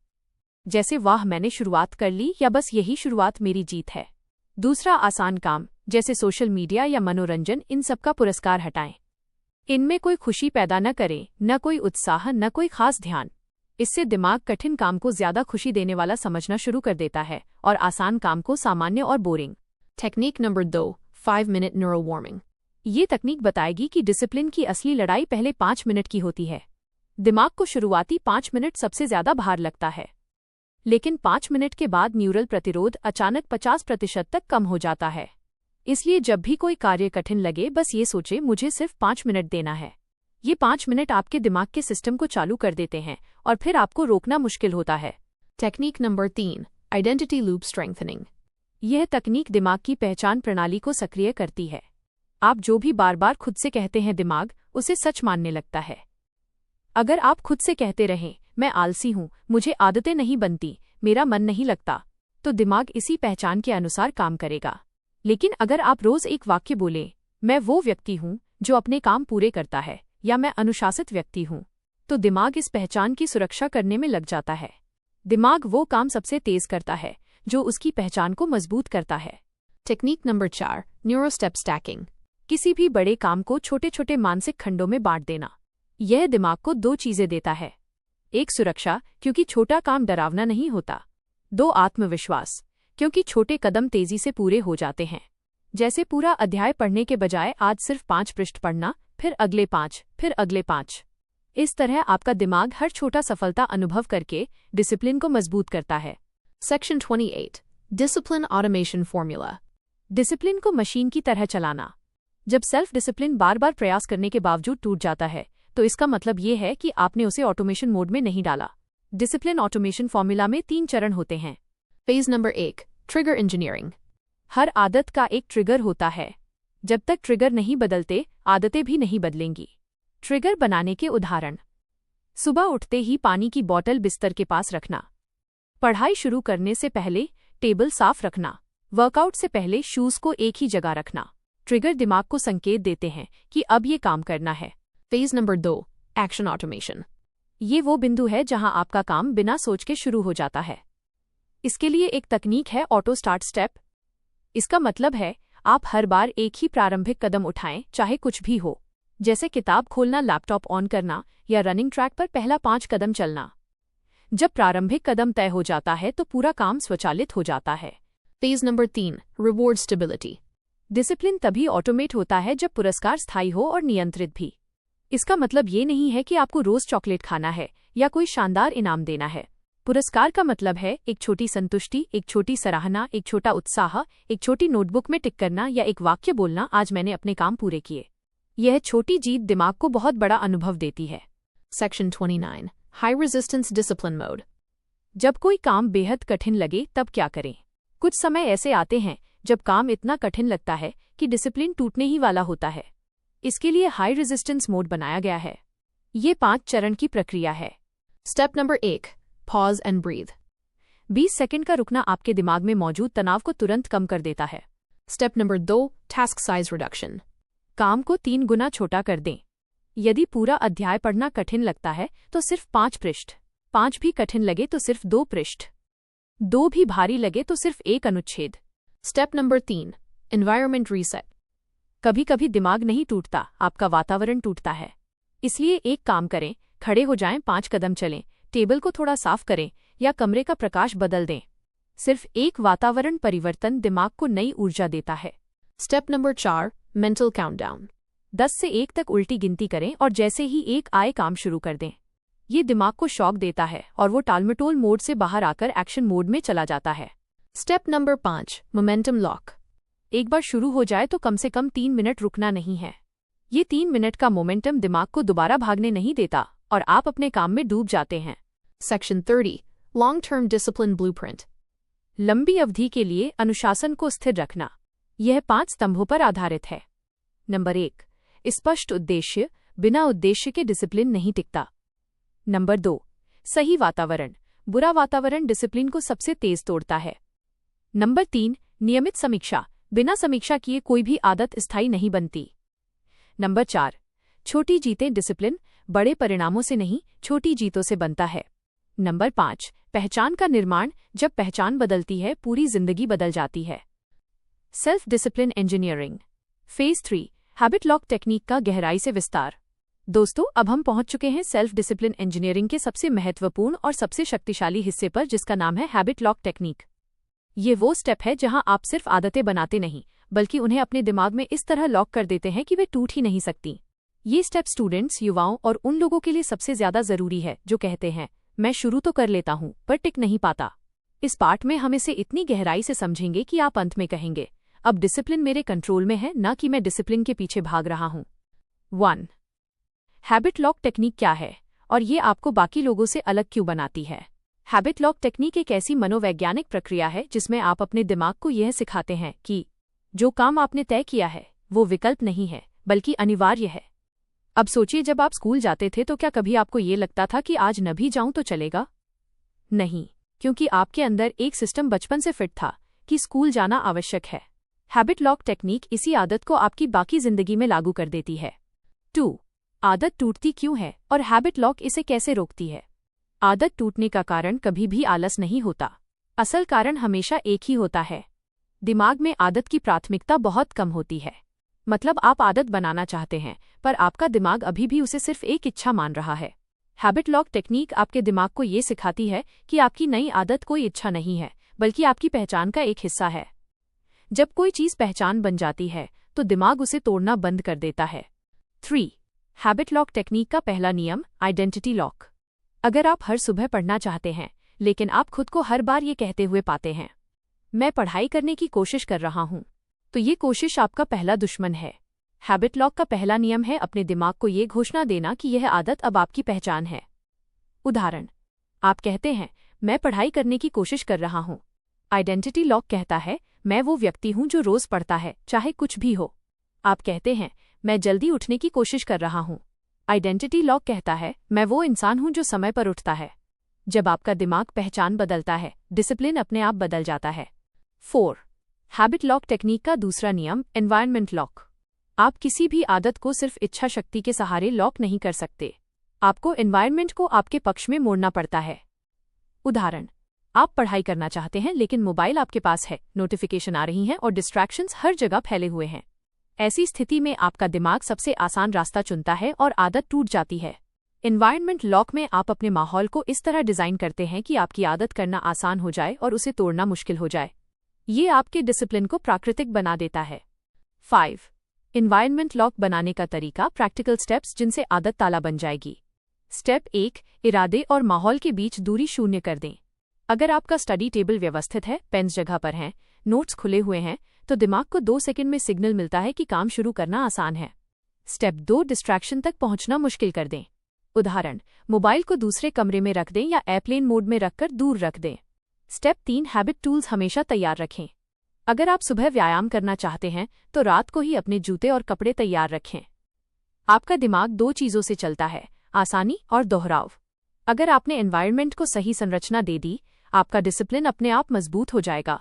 जैसे वाह मैंने शुरुआत कर ली या बस यही शुरुआत मेरी जीत है। दूसरा, आसान काम जैसे सोशल मीडिया या मनोरंजन, इन सबका पुरस्कार हटाएं। इनमें कोई खुशी पैदा न करें, न कोई उत्साह, न कोई खास ध्यान। इससे दिमाग कठिन काम को ज्यादा खुशी देने वाला समझना शुरू कर देता है और आसान काम को सामान्य और boring. Technique number 2, 5-minute neural warming. ये तकनीक बताएगी कि डिसिप्लिन की असली लड़ाई पहले 5 मिनट की होती है। दिमाग को शुरुआती 5 मिनट सबसे ज्यादा भार लगता है, लेकिन 5 मिनट के बाद न्यूरल प्रतिरोध अचानक 50% तक कम हो जाता है। इसलिए जब भी कोई कार्य कठिन लगे बस ये सोचे मुझे सिर्फ 5 मिनट देना है। ये 5 मिनट आपके दिमाग के सिस्टम को चालू कर देते हैं और फिर आपको रोकना मुश्किल होता है। Technique number 3, identity loop strengthening. यह तकनीक दिमाग की पहचान प्रणाली को सक्रिय करती है। आप जो भी बार बार खुद से कहते हैं दिमाग उसे सच मानने लगता है। अगर आप खुद से कहते रहें मैं आलसी हूं, मुझे आदतें नहीं बनती, मेरा मन नहीं लगता, तो दिमाग इसी पहचान के अनुसार काम करेगा। लेकिन अगर आप रोज एक वाक्य बोलें मैं वो व्यक्ति हूं जो अपने काम पूरे करता है या मैं अनुशासित व्यक्ति हूं, तो दिमाग इस पहचान की सुरक्षा करने में लग जाता है। दिमाग वो काम सबसे तेज करता है जो उसकी पहचान को मजबूत करता है। Technique number 4, neurostep stacking. किसी भी बड़े काम को छोटे छोटे मानसिक खंडों में बांट देना। यह दिमाग को 2 चीजें देता है। 1, सुरक्षा, क्योंकि छोटा काम डरावना नहीं होता। 2, आत्मविश्वास, क्योंकि छोटे कदम तेजी से पूरे हो जाते हैं। जैसे पूरा अध्याय पढ़ने के बजाय आज सिर्फ 5 पृष्ठ पढ़ना, फिर अगले 5, फिर अगले 5। इस तरह आपका दिमाग हर छोटा सफलता अनुभव करके डिसिप्लिन को मजबूत करता है। Section 28, discipline automation formula. Discipline को मशीन की तरह चलाना। जब सेल्फ डिसिप्लिन बार बार प्रयास करने के बावजूद टूट जाता है तो इसका मतलब ये है कि आपने उसे ऑटोमेशन मोड में नहीं डाला। डिसिप्लिन ऑटोमेशन फॉर्मूला में 3 चरण होते हैं। Phase number 1, trigger engineering. हर आदत का एक ट्रिगर होता है। जब तक ट्रिगर नहीं बदलते, आदतें भी नहीं बदलेंगी। ट्रिगर बनाने के उदाहरण: सुबह उठते ही पानी की बोतल बिस्तर के पास रखना, पढ़ाई शुरू करने से पहले टेबल साफ रखना, वर्कआउट से पहले शूज को एक ही जगह रखना। ट्रिगर दिमाग को संकेत देते हैं कि अब ये काम करना है। Phase number 2, action automation. ये वो बिंदु है जहां आपका काम बिना सोच के शुरू हो जाता है। इसके लिए एक तकनीक है ऑटो स्टार्ट स्टेप। इसका मतलब है आप हर बार एक ही प्रारंभिक कदम उठाएं, चाहे कुछ भी हो, जैसे किताब खोलना, लैपटॉप ऑन करना या रनिंग ट्रैक पर पहला 5 कदम चलना। जब प्रारंभिक कदम तय हो जाता है तो पूरा काम स्वचालित हो जाता है। Phase number 3, reward stability. Discipline तभी ऑटोमेट होता है जब पुरस्कार स्थायी हो और नियंत्रित भी। इसका मतलब ये नहीं है कि आपको रोज चॉकलेट खाना है या कोई शानदार इनाम देना है। पुरस्कार का मतलब है एक छोटी संतुष्टि, एक छोटी सराहना, एक छोटा उत्साह, एक छोटी नोटबुक में टिक करना या एक वाक्य बोलना, आज मैंने अपने काम पूरे किए। यह छोटी जीत दिमाग को बहुत बड़ा अनुभव देती है। Section 29, high resistance discipline mode. जब कोई काम बेहद कठिन लगे तब क्या करें? कुछ समय ऐसे आते हैं जब काम इतना कठिन लगता है कि डिसिप्लिन टूटने ही वाला होता है। इसके लिए हाई रेजिस्टेंस मोड बनाया गया है। ये 5 चरण की प्रक्रिया है। Step number 1, pause and breathe. 20 second का रुकना आपके दिमाग में मौजूद तनाव को तुरंत कम कर देता है। Step number 2, task size reduction. काम को 3 गुना छोटा कर दें। यदि पूरा अध्याय पढ़ना कठिन लगता है तो सिर्फ 5 पृष्ठ, 5 भी कठिन लगे तो सिर्फ 2 पृष्ठ, 2 भी भारी लगे तो सिर्फ 1 अनुच्छेद। Step number 3, environment reset. कभी कभी दिमाग नहीं टूटता, आपका वातावरण टूटता है। इसलिए एक काम करें, खड़े हो जाएं, 5 कदम चलें, टेबल को थोड़ा साफ करें या कमरे का प्रकाश बदल दें। सिर्फ एक वातावरण परिवर्तन दिमाग को नई ऊर्जा देता है। Step number 4, mental countdown. 10 से 1 तक उल्टी गिनती करें और जैसे ही 1 आए काम शुरू कर दें। ये दिमाग को शॉक देता है और वो टालमटोल मोड से बाहर आकर एक्शन मोड में चला जाता है। Step number 5, momentum lock. एक बार शुरू हो जाए तो कम से कम 3 मिनट रुकना नहीं है। ये 3 मिनट का मोमेंटम दिमाग को दोबारा भागने नहीं देता और आप अपने काम में डूब जाते हैं। Section 30, long term discipline blueprint. लंबी अवधि के लिए अनुशासन को स्थिर रखना। यह 5 स्तंभों पर आधारित है। नंबर 1, स्पष्ट उद्देश्य। बिना उद्देश्य के डिसिप्लिन नहीं टिकता। नंबर 2, सही वातावरण। बुरा वातावरण डिसिप्लिन को सबसे तेज तोड़ता है। नंबर 3, नियमित समीक्षा। बिना समीक्षा किए कोई भी आदत स्थायी नहीं बनती। नंबर 4, छोटी जीतें। डिसिप्लिन बड़े परिणामों से नहीं, छोटी जीतों से बनता है। नंबर 5, पहचान का निर्माण। जब पहचान बदलती है, पूरी जिंदगी बदल जाती है। Self discipline engineering. Phase 3, habit lock technique का गहराई से विस्तार। दोस्तों, अब हम पहुंच चुके हैं सेल्फ डिसिप्लिन इंजीनियरिंग के सबसे महत्वपूर्ण और सबसे शक्तिशाली हिस्से पर, जिसका नाम है हैबिट लॉक टेक्निक। ये वो स्टेप है जहां आप सिर्फ आदतें बनाते नहीं, बल्कि उन्हें अपने दिमाग में इस तरह लॉक कर देते हैं कि वे टूट ही नहीं सकती। ये स्टेप स्टूडेंट्स, युवाओं और उन लोगों के लिए सबसे ज्यादा जरूरी है जो कहते हैं, मैं शुरू तो कर लेता हूं पर टिक नहीं पाता। इस पार्ट में हम इसे इतनी गहराई से समझेंगे कि आप अंत में कहेंगे, अब डिसिप्लिन मेरे कंट्रोल में है, न कि मैं डिसिप्लिन के पीछे भाग रहा हूं। 1. हैबिट लॉक टेक्निक क्या है और ये आपको बाकी लोगों से अलग क्यों बनाती है? हैबिट लॉक टेक्निक एक ऐसी मनोवैज्ञानिक प्रक्रिया है जिसमें आप अपने दिमाग को यह सिखाते हैं कि जो काम आपने तय किया है वो विकल्प नहीं है, बल्कि अनिवार्य है। अब सोचिए, जब आप स्कूल जाते थे तो क्या कभी आपको ये लगता था कि आज न भी जाऊं तो चलेगा? नहीं, क्योंकि आपके अंदर एक सिस्टम बचपन से फिट था कि स्कूल जाना आवश्यक है। हैबिट लॉक टेक्निक इसी आदत को आपकी बाकी जिंदगी में लागू कर देती है। 2. आदत टूटती क्यों है और हैबिट लॉक इसे कैसे रोकती है? आदत टूटने का कारण कभी भी आलस नहीं होता। असल कारण हमेशा एक ही होता है। दिमाग में आदत की प्राथमिकता बहुत कम होती है। मतलब आप आदत बनाना चाहते हैं, पर आपका दिमाग अभी भी उसे सिर्फ एक इच्छा मान रहा है। हैबिट लॉक टेक्निक आपके दिमाग को ये सिखाती है कि आपकी नई आदत कोई इच्छा नहीं है, बल्कि आपकी पहचान का एक हिस्सा है। जब कोई चीज पहचान बन जाती है तो दिमाग उसे तोड़ना बंद कर देता है। 3. हैबिट लॉक टेक्निक का पहला नियम, आइडेंटिटी लॉक। अगर आप हर सुबह पढ़ना चाहते हैं, लेकिन आप खुद को हर बार ये कहते हुए पाते हैं, मैं पढ़ाई करने की कोशिश कर रहा हूं, तो ये कोशिश आपका पहला दुश्मन है। हैबिट लॉक का पहला नियम है अपने दिमाग को ये घोषणा देना कि यह आदत अब आपकी पहचान है। उदाहरण, आप कहते हैं, मैं पढ़ाई करने की कोशिश कर रहा हूं। आइडेंटिटी लॉक कहता है, मैं वो व्यक्ति हूं जो रोज पढ़ता है, चाहे कुछ भी हो। आप कहते हैं, मैं जल्दी उठने की कोशिश कर रहा हूं। आइडेंटिटी लॉक कहता है, मैं वो इंसान हूं जो समय पर उठता है। जब आपका दिमाग पहचान बदलता है, डिसिप्लिन अपने आप बदल जाता है। 4. हैबिट लॉक टेक्निक का दूसरा नियम, एनवायरनमेंट लॉक। आप किसी भी आदत को सिर्फ इच्छा शक्ति के सहारे लॉक नहीं कर सकते। आपको एनवायरनमेंट को आपके पक्ष में मोड़ना पड़ता है। उदाहरण, आप पढ़ाई करना चाहते हैं लेकिन मोबाइल आपके पास है, नोटिफिकेशन आ रही हैं और डिस्ट्रैक्शंस हर जगह फैले हुए हैं। ऐसी स्थिति में आपका दिमाग सबसे आसान रास्ता चुनता है और आदत टूट जाती है। एनवायरनमेंट लॉक में आप अपने माहौल को इस तरह डिजाइन करते हैं कि आपकी आदत करना आसान हो जाए और उसे तोड़ना मुश्किल हो जाए। ये आपके डिसिप्लिन को प्राकृतिक बना देता है। 5. एनवायरनमेंट लॉक बनाने का तरीका, प्रैक्टिकल स्टेप्स जिनसे आदत ताला बन जाएगी। स्टेप 1. इरादे और माहौल के बीच दूरी शून्य कर दें। अगर आपका स्टडी टेबल व्यवस्थित है, पेन्स जगह पर हैं, नोट्स खुले हुए हैं, तो दिमाग को 2 सेकंड में सिग्नल मिलता है कि काम शुरू करना आसान है। स्टेप 2. डिस्ट्रैक्शन तक पहुंचना मुश्किल कर दें। उदाहरण, मोबाइल को दूसरे कमरे में रख दें या एयरप्लेन मोड में रखकर दूर रख दें। स्टेप 3. हैबिट टूल्स हमेशा तैयार रखें। अगर आप सुबह व्यायाम करना चाहते हैं तो रात को ही अपने जूते और कपड़े तैयार रखें। आपका दिमाग 2 चीजों से चलता है, आसानी और दोहराव। अगर आपने एनवायरनमेंट को सही संरचना दे दी, आपका डिसिप्लिन अपने आप मजबूत हो जाएगा।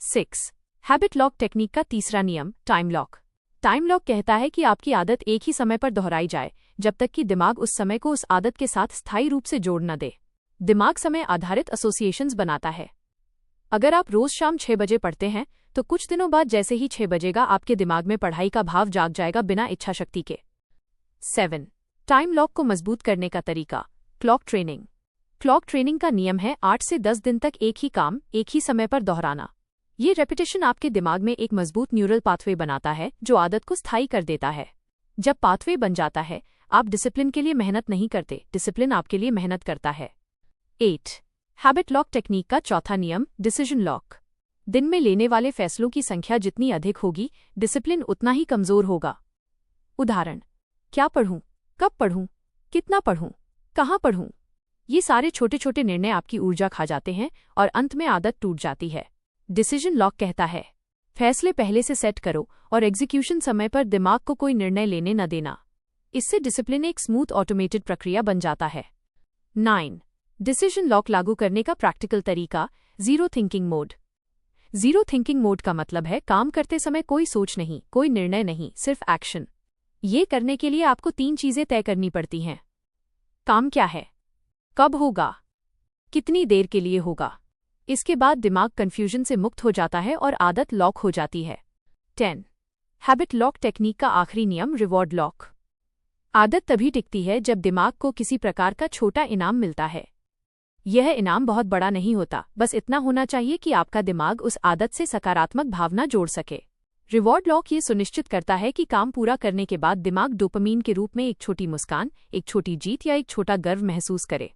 6. हैबिट लॉक टेक्निक का तीसरा नियम, टाइम लॉक। टाइम लॉक कहता है कि आपकी आदत एक ही समय पर दोहराई जाए, जब तक कि दिमाग उस समय को उस आदत के साथ स्थायी रूप से जोड़ न दे। दिमाग समय आधारित एसोसिएशंस बनाता है। अगर आप रोज शाम 6 बजे पढ़ते हैं, तो कुछ दिनों बाद जैसे ही 6 बजेगा, आपके दिमाग में पढ़ाई का भाव जाग जाएगा बिना इच्छा शक्ति के। 7. टाइम लॉक को मजबूत करने का तरीका, क्लॉक ट्रेनिंग। क्लॉक ट्रेनिंग का नियम है 8 से 10 दिन तक एक ही काम एक ही समय पर दोहराना। ये रेपिटेशन आपके दिमाग में एक मजबूत न्यूरल पाथवे बनाता है जो आदत को स्थायी कर देता है। जब पाथवे बन जाता है, आप डिसिप्लिन के लिए मेहनत नहीं करते, डिसिप्लिन आपके लिए मेहनत करता है। 8. हैबिट लॉक टेक्निक का चौथा नियम, डिसीजन लॉक। दिन में लेने वाले फैसलों की संख्या जितनी अधिक होगी, डिसिप्लिन उतना ही कमजोर होगा। उदाहरण, क्या पढ़ूं, कब पढ़ूं, कितना पढ़ूं, कहाँ पढ़ूं। ये सारे छोटे छोटे निर्णय आपकी ऊर्जा खा जाते हैं और अंत में आदत टूट जाती है। डिसीजन लॉक कहता है, फैसले पहले से सेट करो और एग्जीक्यूशन समय पर दिमाग को कोई निर्णय लेने न देना। इससे डिसिप्लिन एक स्मूथ ऑटोमेटेड प्रक्रिया बन जाता है। 9. डिसीजन लॉक लागू करने का प्रैक्टिकल तरीका, zero thinking mode. Zero thinking mode का मतलब है काम करते समय कोई सोच नहीं, कोई निर्णय नहीं, सिर्फ एक्शन। ये करने के लिए आपको 3 चीजें तय करनी पड़ती हैं। काम क्या है, कब होगा, कितनी देर के लिए होगा। इसके बाद दिमाग कंफ्यूजन से मुक्त हो जाता है और आदत लॉक हो जाती है। 10. हैबिट लॉक टेक्निक का आखिरी नियम, रिवॉर्ड लॉक। आदत तभी टिकती है जब दिमाग को किसी प्रकार का छोटा इनाम मिलता है। यह इनाम बहुत बड़ा नहीं होता, बस इतना होना चाहिए कि आपका दिमाग उस आदत से सकारात्मक भावना जोड़ सके। रिवॉर्ड लॉक ये सुनिश्चित करता है कि काम पूरा करने के बाद दिमाग डोपामीन के रूप में एक छोटी मुस्कान, एक छोटी जीत या एक छोटा गर्व महसूस करे।